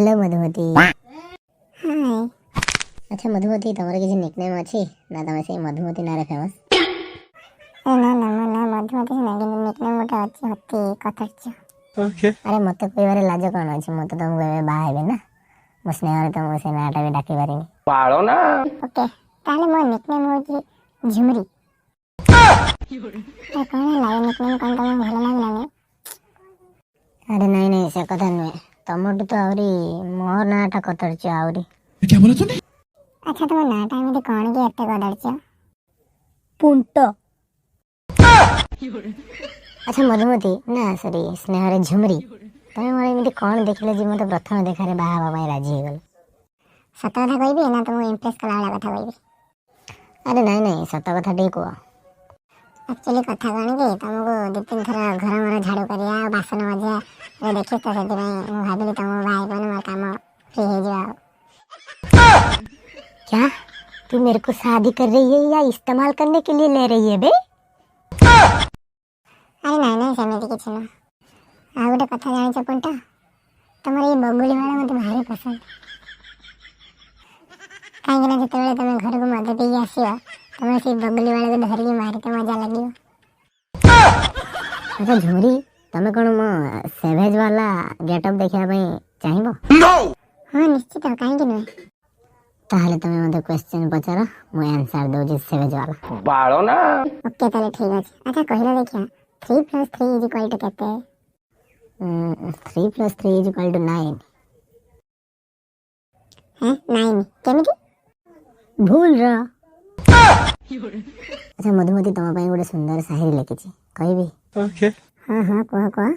Hello Madhumati. हाय। अच्छा मधुमती तुम किसी निकनेम अच्छी ना तुम से मधुमती ना फेमस? ना ना ना मधुमती से नहीं निकनेम गोटे अच्छी हती कथर्च। ओके। अरे मत कहबारे लाज कौन अच्छी मत तुमको एबे बाहा हेबे ना मो स्नेह तुमको से नाटा भी डाकी पारिनी पालो ना। ओके ताले मो निकनेम होची झुमरी। ए कौन लागे निकनेम कौन तुमको भलो लागलानी? अरे नहीं नहीं से कथा नुहे तुमटू तो आवरी मोर नाटा कतरच आवरी। क्या बोला तूने? अच्छा तुम नाटा एमती कौन की एते कदरच? पुंट। अच्छा मधुमती ना सॉरी स्नेह रे झुमरी तुम मोर एमती कौन देखिले जे मते प्रथम देखारे बाहा हवा पई राजी हे गल? सत कथा कहबी ना तुमको इंप्रेस कला वाला कथा कहबी? अरे नहीं नहीं सत कथा टे को एक्चुअली कथा कौन कि तुमको दो तीन थर घर मर झाड़ू करिया बासन मजा रे देखि तो सेति में मु भाबिली तुम भाई बन मोर काम फ्री हो जाओ। क्या तू मेरे को शादी कर रही है या इस्तेमाल करने के लिए ले रही है बे? अरे नहीं नहीं सेମିତି किछि न आ गोटे कथा जानि छ पुंटा तमर ये बगुली वाला मते भारी पसंद काहे ना जतबेले तमे घर को मदे पी आसीओ तमे से बगुली वाला को धर के मारते मजा लागियो। अच्छा झुमरी तमे कोन मो सेवेज वाला गेटअप देखिया पई चाहिबो? नो। हां निश्चित काहे कि न ताहले तमे मते क्वेश्चन पचारा मु आंसर दो जे सेवेज वाला। पालो ना। ओके ताले ठीक अछि। अच्छा कहिला देखिया 3 + 3 = केते? 3 + 3 = 9। हैं 9 केमिति? भूल र। अच्छा मधुमती तम पई गोटे सुंदर शायरी लिखिछि कहबी? ओके। हां हां कह कह।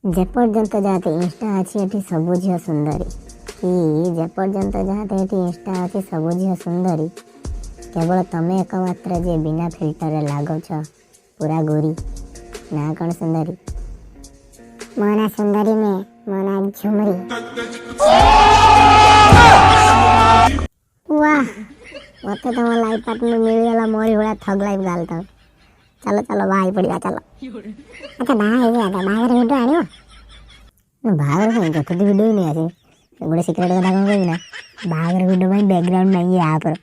जे पर्यंत जाते इंस्टा अछि एठी सब झियो सुंदरी कि जे पर्यंत जाते एठी इंस्टा अछि सब झियो सुंदरी केवल तमे एकमात्र जे बिना फिल्टर रे लागो छ पूरा गोरी ना कौन सुंदरी? मोना सुंदरी में मोना झुमरी। वाह मते तुम लाइफ पार्टनर मिल गला मोरी होड़ा थग लाइफ गाल त चलो चलो भाई पड़िया चलो। अच्छा बाहा हे गया था बाहर वीडियो आनियो बाहर से जति वीडियो नहीं आसी गोटे सिक्रेट कथा कौन कहबी ना बाहर वीडियो में बैकग्राउंड नहीं है यहाँ पर